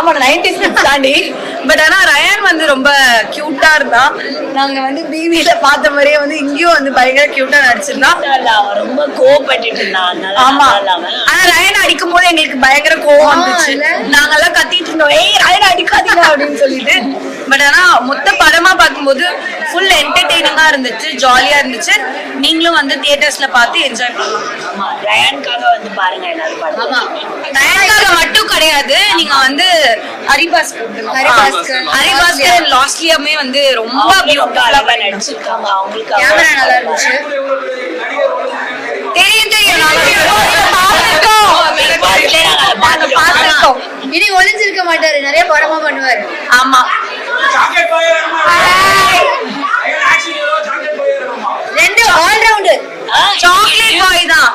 ஆமா 90s தாண்டி. But ஆனா ரயான் வந்து ரொம்ப கியூட்டா இருந்தான். நாங்க வந்து பிவில பார்த்த மாதிரியே வந்து இங்கேயும் வந்து பயங்கர கியூட்டா நடிச்சிருந்தான். அவன் ரொம்ப கோவப்பட்டுட்டு இருந்தான். ஆமா, ஆனா ரயான் அடிக்கும் போது எங்களுக்கு பயங்கர கோவம் வந்துச்சு. நாங்கெல்லாம் கத்திட்டு இருந்தோம், ஏய் ரயான் அடிக்காதீங்க அப்படின்னு சொல்லிட்டு. பட் ஆனா மொத்த படமா பார்க்கும்போது ஃபுல் என்டர்டெய்னிங்கா இருந்துச்சு, ஜாலியா இருந்துச்சு. நீங்களும் வந்து தியேட்டர்ஸ்ல பார்த்து என்ஜாய் பண்ணலாம். ரயானுக்காக வந்து பாருங்க எல்லாரும். ரயானுக்காக மட்டும் கிடையாது, நீங்க வந்து ஹரிபாஸ்கர் லாஸ்ட்லியாமே வந்து ரொம்ப பியூட்டிஃபுல்லா நடிச்சிருக்காங்க. அவங்களுக்கு கேமரா நல்லா இருந்துச்சு. தெரியும் பாத்துருக்கோம். இனி ஒளிஞ்சிருக்க மாட்டாரு, நிறைய படமா பண்ணுவாரு. ஆமா, ரெண்டு ஆல்ரவுண்டர். சாக்லேட் பாய் தான்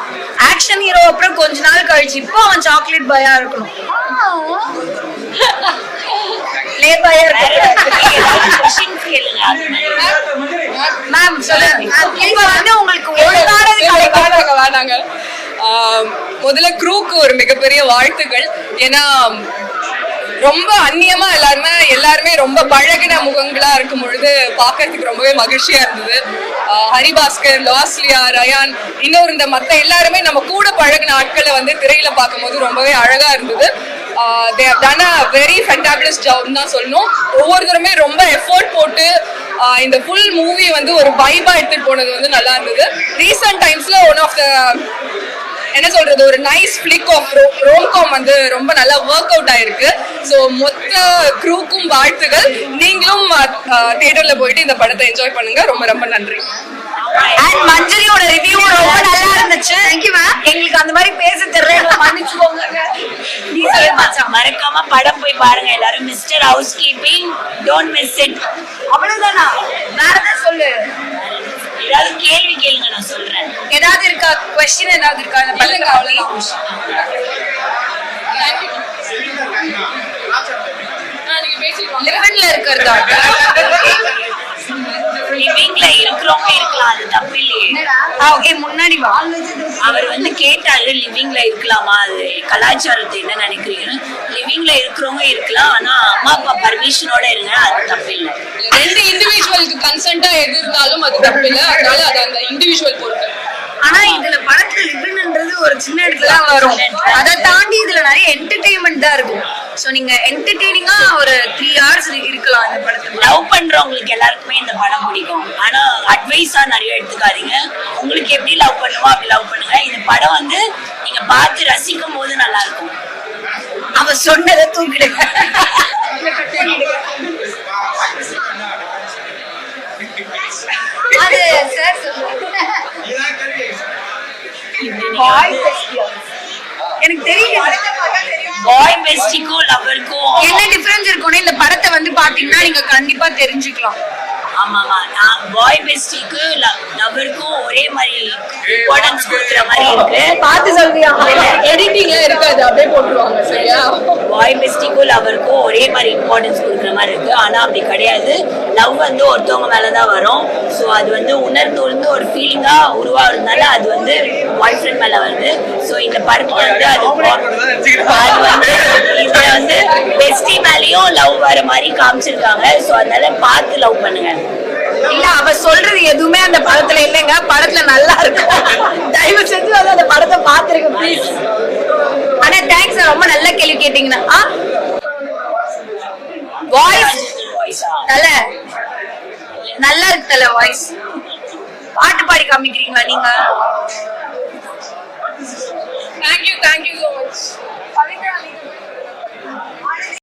ஆக்ஷன் ஹீரோ. அப்புறம் கொஞ்ச நாள் கழிச்சு இப்போ அவன் சாக்லேட் பாயா இருக்கணும். ப்ளே பாயா இருக்கணும். மேம் சொல்லுங்க, இப்போ வந்து உங்களுக்கு ஒழுங்கானது வேணாங்க. முதல்ல க்ரூக்கு ஒரு மிகப்பெரிய வாழ்த்துக்கள். ஏன்னா ரொம்ப அந்நியமா எல்லாருமே ரொம்ப பழகின முகங்களா இருக்கும் பொழுது பாக்குறதுக்கு ரொம்பவே மகிழ்ச்சியா இருந்தது. ஹரிபாஸ்கர், லாஸ்லியா, ரயான், இன்னொரு இந்த மத்த எல்லாருமே நம்ம கூட பழகின ஆட்களை வந்து திரையில பார்க்கும் போது ரொம்பவே அழகா இருந்தது. they have done a very fantabulous job தான் சொல்லணும். ஒவ்வொருத்தருமே ரொம்ப எஃபோர்ட் போட்டு இந்த ஃபுல் மூவி வந்து ஒரு வைபா எடுத்துட்டு போனது வந்து நல்லா இருந்தது. ரீசன்ட் டைம்ஸ்ல ஒன் ஆஃப் த என்ன சொல்றது, ஒரு நைஸ் ஃபிளிக் ஆஃப் ரோம்காம் வந்து ரொம்ப நல்லா ஒர்க் அவுட் ஆயிருக்கு. ஸோ மொத்த க்ரூக்கும் வாழ்த்துகள். நீங்களும் தியேட்டர்ல போயிட்டு இந்த படத்தை என்ஜாய் பண்ணுங்க. ரொம்ப ரொம்ப நன்றி. அண்ட் மஞ்சரியோட ரிவ்யூ ரொம்ப நல்லா இருந்துச்சு. Thank you ma'am. எங்களுக்கு அந்த மாதிரி பேச தெரியல, மன்னிச்சுக்கோங்க. மறக்காம படம் போய் பாருங்க எல்லாரும். Mister house keeping, don't miss it. அவ்வளவுதானா? வேற ஏதாவது சொல்லு. ஏதாவது கேள்வி கேளுங்க, நான் சொல்றேன். ஏதாவது இருக்கா, கொஸ்டின் ஏதாவது இருக்கா? இல்லைங்க, அவ்வளவுதான். லிவிங்ல இருக்கிறதா? லிவிங்ல இருக்கிறவங்க இருக்கலாம், அது தப்பு இல்லையே. ஓகே, முன்னாடி வா. அவர் வந்து கேட்டாரு லிவிங்ல இருக்கலாமா, அது கலாச்சாரத்தை என்ன நினைக்கிறீங்க. லிவிங்ல இருக்கிறவங்க இருக்கலாம், ஆனா அம்மா அப்பா பர்மிஷனோட இருங்க, அது தப்பு இல்லை. ரெண்டு இண்டிவிஜுவலுக்கு கன்சென்ட்டா எது இருந்தாலும் அது தப்பு இல்லை. அதனால அது அந்த இண்டிவிஜுவல் பொறுத்து. ஆனா இதுல படத்துல லிவின்ன்றது ஒரு சின்ன இடத்துல தான் வரும். அதை தாண்டி இதுல நிறைய என்டர்டெயின்மெண்ட் தான் இருக்கும். சோ நீங்க என்டர்டெய்னிங்கா ஒரு 3 hours இருக்கலாம் இந்த படத்துல. லவ் பண்றவங்களுக்கு எல்லாருக்குமே இந்த படம் பிடிக்கும். ஆனா அட்வைஸா நிறைய எடுத்துக்காதீங்க. உங்களுக்கு எப்படி லவ் பண்ணுவோம் அப்படி லவ் பண்ணுங்க. இந்த படம் வந்து நீங்க பார்த்து ரசிக்கும் போது நல்லா இருக்கும். அவ சொன்னதை தூக்கிடுங்க. அது சார் சொல்லுங்க. எனக்கு தெரியல. பாய் பெஸ்டிக்கும் லவருக்கும் என்ன டிஃபரன்ஸ் இருக்கும்னு இந்த படத்தை வந்து பாத்தீங்கன்னா நீங்க கண்டிப்பா தெரிஞ்சுக்கலாம். ஆமாமா, நான் பாய் பெஸ்டிக்கு லவருக்கும் ஒரே மாதிரி இம்பார்ட்டன்ஸ் கொடுக்குற மாதிரி இருக்கு. பார்த்து சொல்றியா? எடிட்டிங்ல இருக்காது, அப்படியே போட்டுருவாங்க. சரியா? பாய் பெஸ்டிக்கும் லவருக்கும் ஒரே மாதிரி இம்பார்ட்டன்ஸ் கொடுக்குற மாதிரி இருக்கு. ஆனா அப்படி கிடையாது. லவ் வந்து ஒருத்தவங்க மேலதான் வரும். ஸோ அது வந்து உணர்ந்து ஒரு ஃபீலிங்கா உருவாகிறதுனால அது வந்து பாய் ஃப்ரெண்ட் மேல வருது. ஸோ இந்த படத்துல வந்து அது வந்து இதுல வந்து பெஸ்டி மேலேயும் லவ் வர மாதிரி காமிச்சிருக்காங்க. ஸோ அதனால பார்த்து லவ் பண்ணுங்க. இல்ல, அவ சொல்றது எதுவுமே அந்த படத்துல இல்லைங்க. படத்துல நல்லா இருக்கும். தயவு செஞ்சு வந்து அந்த படத்தை பாத்துருங்க ப்ளீஸ். ஆனா தேங்க்ஸ், ரொம்ப நல்ல கேள்வி கேட்டீங்கன்னா. வாய்ஸ் நல்லா இருக்கு தல. வாய்ஸ் பாட்டு பாடி காமிக்கிறீங்களா நீங்க? Thank you so much.